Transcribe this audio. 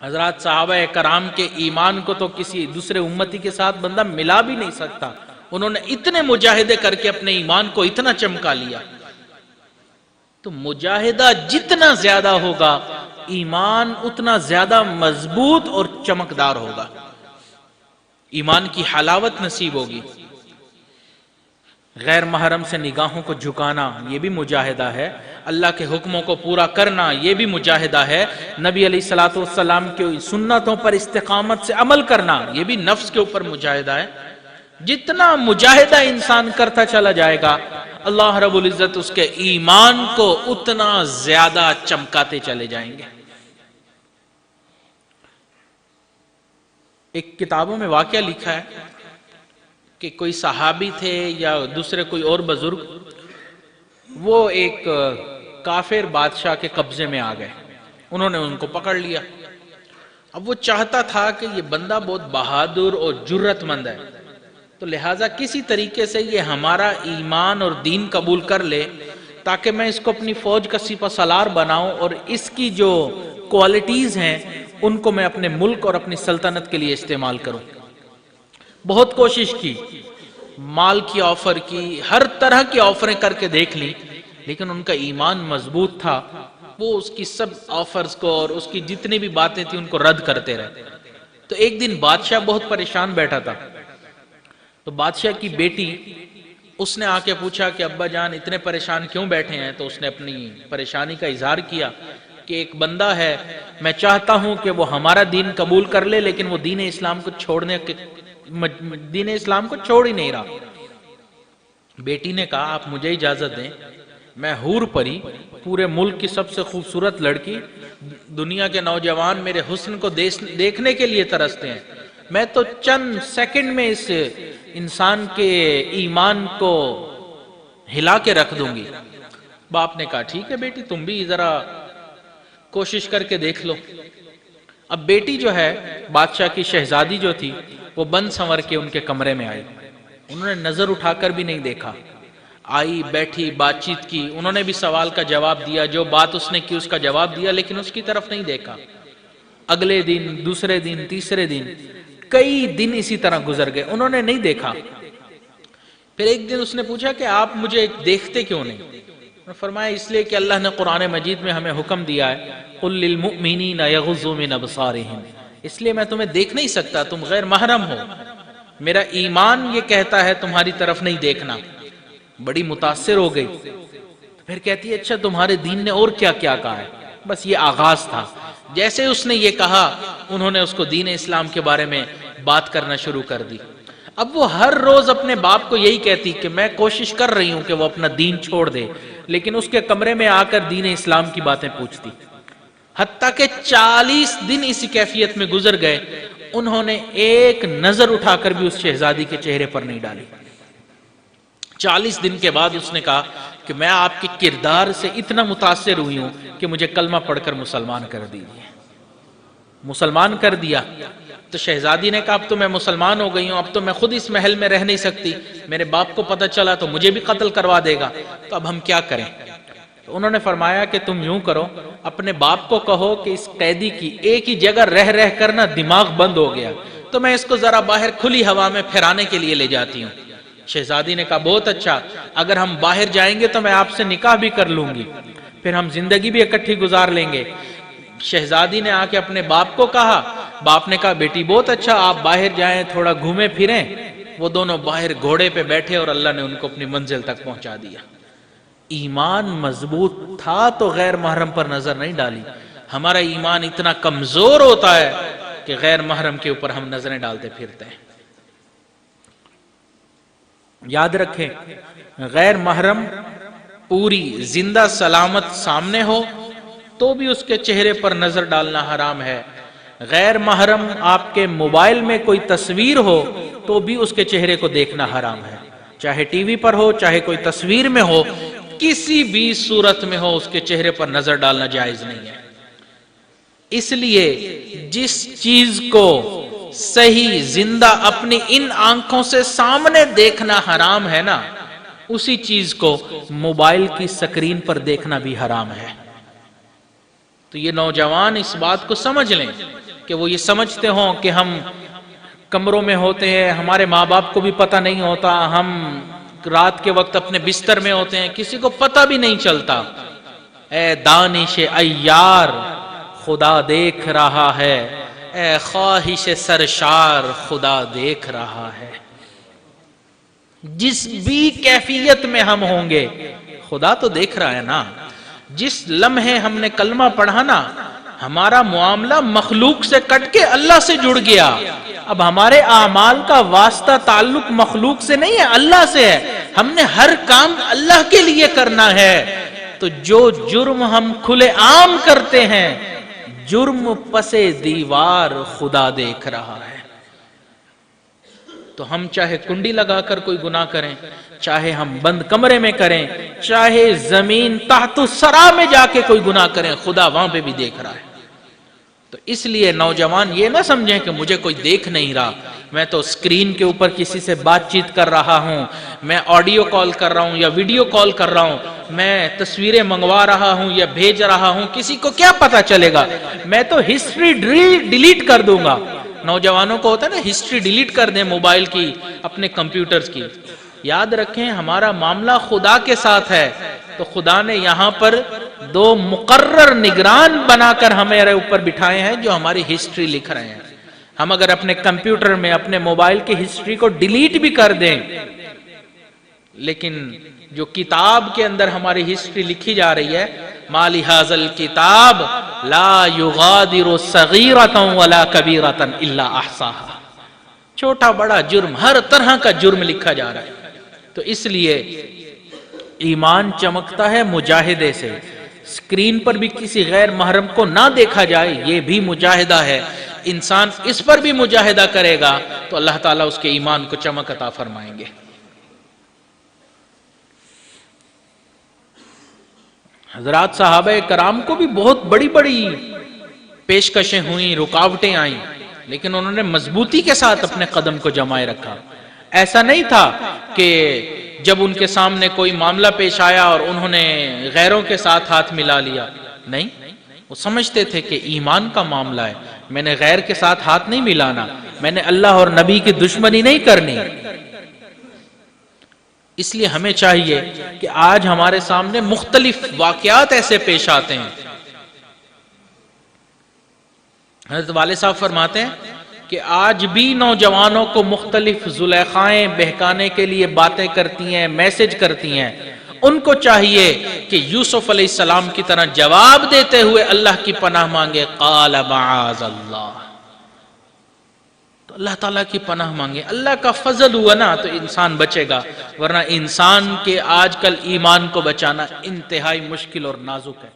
حضرات صحابہ کرام کے ایمان کو تو کسی دوسرے امتی کے ساتھ بندہ ملا بھی نہیں سکتا. انہوں نے اتنے مجاہدے کر کے اپنے ایمان کو اتنا چمکا لیا. تو مجاہدہ جتنا زیادہ ہوگا ایمان اتنا زیادہ مضبوط اور چمکدار ہوگا، ایمان کی حلاوت نصیب ہوگی. غیر محرم سے نگاہوں کو جھکانا یہ بھی مجاہدہ ہے، اللہ کے حکموں کو پورا کرنا یہ بھی مجاہدہ ہے، نبی علیہ الصلوۃ والسلام کی سنتوں پر استقامت سے عمل کرنا یہ بھی نفس کے اوپر مجاہدہ ہے. جتنا مجاہدہ انسان کرتا چلا جائے گا اللہ رب العزت اس کے ایمان کو اتنا زیادہ چمکاتے چلے جائیں گے. ایک کتابوں میں واقعہ لکھا ہے کہ کوئی صحابی تھے یا دوسرے کوئی اور بزرگ، وہ ایک کافر بادشاہ کے قبضے میں آ گئے، انہوں نے ان کو پکڑ لیا. اب وہ چاہتا تھا کہ یہ بندہ بہت بہادر اور جرت مند ہے، تو لہٰذا کسی طریقے سے یہ ہمارا ایمان اور دین قبول کر لے تاکہ میں اس کو اپنی فوج کا سپہ سالار بناؤں اور اس کی جو کوالٹیز ہیں ان کو میں اپنے ملک اور اپنی سلطنت کے لیے استعمال کروں. بہت کوشش کی، مال کی آفر کی، ہر طرح کی آفریں کر کے دیکھ لی، لیکن ان کا ایمان مضبوط تھا. وہ اس کی سب آفرز کو اور اس کی جتنی بھی باتیں تھیں ان کو رد کرتے رہے. تو ایک دن بادشاہ بہت پریشان بیٹھا تھا، تو بادشاہ کی بیٹی اس نے آ کے پوچھا کہ ابا جان اتنے پریشان کیوں بیٹھے ہیں؟ تو اس نے اپنی پریشانی کا اظہار کیا کہ ایک بندہ ہے، میں چاہتا ہوں کہ وہ ہمارا دین قبول کر لے لیکن وہ دین اسلام کو چھوڑ ہی نہیں رہا. بیٹی نے کہا آپ مجھے اجازت دیں، میں حور پری، پورے ملک کی سب سے خوبصورت لڑکی، دنیا کے نوجوان میرے حسن کو دیکھنے کے لیے ترستے ہیں، میں تو چند سیکنڈ میں اس انسان کے ایمان کو ہلا کے رکھ دوں گی. باپ نے کہا ٹھیک ہے بیٹی تم بھی ذرا کوشش کر کے دیکھ لو. اب بیٹی جو ہے بادشاہ کی شہزادی جو تھی وہ بند سنور کے ان کے کمرے میں آئی، انہوں نے نظر اٹھا کر بھی نہیں دیکھا، آئی بیٹھی بات چیت کی، انہوں نے بھی سوال کا جواب دیا، جو بات اس نے کی اس کا جواب دیا، لیکن اس کی طرف نہیں دیکھا. اگلے دن، دوسرے دن، تیسرے دن، کئی دن اسی طرح گزر گئے، انہوں نے نہیں دیکھا. پھر ایک دن اس نے پوچھا کہ آپ مجھے دیکھتے کیوں نہیں؟ انہوں نے فرمایا اس لیے کہ اللہ نے قرآن مجید میں ہمیں حکم دیا ہے قُلْ لِلْمُؤْمِنِينَ يَغُضُّوا مِنْ أَبْصَارِهِمْ، اس لیے میں تمہیں دیکھ نہیں سکتا، تم غیر محرم ہو، میرا ایمان یہ کہتا ہے تمہاری طرف نہیں دیکھنا. بڑی متاثر ہو گئی. پھر کہتی ہے اچھا تمہارے دین نے اور کیا کیا کہا ہے؟ بس یہ آغاز تھا. جیسے اس نے یہ کہا انہوں نے اس کو دین اسلام کے بارے میں بات کرنا شروع کر دی. اب وہ ہر روز اپنے باپ کو یہی کہتی کہ میں کوشش کر رہی ہوں کہ وہ اپنا دین چھوڑ دے، لیکن اس کے کمرے میں آ کر دین اسلام کی باتیں پوچھتی. حتیٰ کہ 40 دن اسی کیفیت میں گزر گئے، انہوں نے ایک نظر اٹھا کر بھی اس شہزادی کے چہرے پر نہیں ڈالی. 40 دن کے بعد اس نے کہا کہ میں آپ کے کردار سے اتنا متاثر ہوئی ہوں کہ مجھے کلمہ پڑھ کر مسلمان کر دیجیے. مسلمان کر دیا. تو شہزادی نے کہا اب تو میں مسلمان ہو گئی ہوں، اب تو میں خود اس محل میں رہ نہیں سکتی، میرے باپ کو پتہ چلا تو مجھے بھی قتل کروا دے گا، تو اب ہم کیا کریں؟ تو انہوں نے فرمایا کہ تم یوں کرو، اپنے باپ کو کہو کہ اس قیدی کی ایک ہی جگہ رہ رہ کر نا دماغ بند ہو گیا، تو میں اس کو ذرا باہر کھلی ہوا میں پھرانے کے لیے لے جاتی ہوں. شہزادی نے کہا بہت اچھا، اگر ہم باہر جائیں گے تو میں آپ سے نکاح بھی کر لوں گی، پھر ہم زندگی بھی اکٹھی گزار لیں گے. شہزادی نے آ کے اپنے باپ کو کہا، باپ نے کہا بیٹی بہت اچھا، آپ باہر جائیں تھوڑا گھومیں پھریں. وہ دونوں باہر گھوڑے پہ بیٹھے اور اللہ نے ان کو اپنی منزل تک پہنچا دیا. ایمان مضبوط تھا تو غیر محرم پر نظر نہیں ڈالی. ہمارا ایمان اتنا کمزور ہوتا ہے کہ غیر محرم کے اوپر ہم نظریں ڈالتے پھرتے ہیں. یاد رکھیں غیر محرم پوری زندہ سلامت سامنے ہو تو بھی اس کے چہرے پر نظر ڈالنا حرام ہے. غیر محرم آپ کے موبائل میں کوئی تصویر ہو تو بھی اس کے چہرے کو دیکھنا حرام ہے، چاہے ٹی وی پر ہو چاہے کوئی تصویر میں ہو، کسی بھی صورت میں ہو اس کے چہرے پر نظر ڈالنا جائز نہیں ہے. اس لیے جس چیز کو صحیح زندہ اپنی ان آنکھوں سے سامنے دیکھنا حرام ہے نا، اسی چیز کو موبائل کی سکرین پر دیکھنا بھی حرام ہے. تو یہ نوجوان اس بات کو سمجھ لیں کہ وہ یہ سمجھتے ہوں کہ ہم کمروں میں ہوتے ہیں، ہمارے ماں باپ کو بھی پتہ نہیں ہوتا، ہم رات کے وقت اپنے بستر میں ہوتے ہیں، کسی کو پتہ بھی نہیں چلتا۔ اے دانش عیار خدا دیکھ رہا ہے، اے خواہش سرشار خدا دیکھ رہا ہے۔ جس بھی کیفیت میں ہم ہوں گے خدا تو دیکھ رہا ہے نا۔ جس لمحے ہم نے کلمہ پڑھا نا، ہمارا معاملہ مخلوق سے کٹ کے اللہ سے جڑ گیا۔ اب ہمارے اعمال کا واسطہ تعلق مخلوق سے نہیں ہے، اللہ سے ہے۔ ہم نے ہر کام اللہ کے لیے کرنا ہے۔ تو جو جرم ہم کھلے عام کرتے ہیں، جرم پسے دیوار خدا دیکھ رہا ہے۔ تو ہم چاہے کنڈی لگا کر کوئی گناہ کریں، چاہے ہم بند کمرے میں کریں، چاہے زمین تحت الثری میں جا کے کوئی گناہ کریں، خدا وہاں پہ بھی دیکھ رہا ہے۔ تو اس لیے نوجوان یہ نہ سمجھیں کہ مجھے کوئی دیکھ نہیں رہا، میں تو اسکرین کے اوپر کسی سے بات چیت کر رہا ہوں، میں آڈیو کال کر رہا ہوں یا ویڈیو کال کر رہا ہوں، میں تصویریں منگوا رہا ہوں یا بھیج رہا ہوں، کسی کو کیا پتا چلے گا؟ میں تو ہسٹری ڈیلیٹ کر دوں گا۔ نوجوانوں کو ہوتا ہے نا ہسٹری ڈیلیٹ کر دیں موبائل کی، اپنے کمپیوٹرز کی۔ یاد رکھیں ہمارا معاملہ خدا کے ساتھ ہے، تو خدا نے یہاں پر دو مقرر نگران بنا کر ہمارے اوپر بٹھائے ہیں جو ہماری ہسٹری لکھ رہے ہیں۔ ہم اگر اپنے کمپیوٹر میں اپنے موبائل کی ہسٹری کو ڈیلیٹ بھی کر دیں، لیکن جو کتاب کے اندر ہماری ہسٹری لکھی جا رہی ہے، ما لہذا الکتاب لا یغادر صغیرۃ ولا کبیرۃ الا احصاها، چھوٹا بڑا جرم، ہر طرح کا جرم لکھا جا رہا ہے۔ تو اس لیے ایمان چمکتا ہے مجاہدے سے۔ اسکرین پر بھی کسی غیر محرم کو نہ دیکھا جائے، یہ بھی مجاہدہ ہے۔ انسان اس پر بھی مجاہدہ کرے گا تو اللہ تعالیٰ اس کے ایمان کو چمک عطا فرمائیں گے۔ حضرات صحابہ کرام کو بھی بہت بڑی بڑی پیشکشیں ہوئیں، رکاوٹیں آئیں، لیکن انہوں نے مضبوطی کے ساتھ اپنے قدم کو جمائے رکھا۔ ایسا نہیں تھا کہ جب ان کے سامنے کوئی معاملہ پیش آیا اور انہوں نے غیروں کے ساتھ ہاتھ ملا لیا، نہیں، وہ سمجھتے تھے کہ ایمان کا معاملہ ہے، میں نے غیر کے ساتھ ہاتھ نہیں ملانا، میں نے اللہ اور نبی کی دشمنی نہیں کرنی۔ اس لیے ہمیں چاہیے کہ آج ہمارے سامنے مختلف واقعات ایسے پیش آتے ہیں۔ حضرت والد صاحب فرماتے ہیں کہ آج بھی نوجوانوں کو مختلف زلیخائیں بہکانے کے لیے باتیں کرتی ہیں، میسج کرتی ہیں۔ ان کو چاہیے کہ یوسف علیہ السلام کی طرح جواب دیتے ہوئے اللہ کی پناہ مانگے، قال معاذ اللہ، تو اللہ تعالیٰ کی پناہ مانگے۔ اللہ کا فضل ہوا نا تو انسان بچے گا، ورنہ انسان کے آج کل ایمان کو بچانا انتہائی مشکل اور نازک ہے۔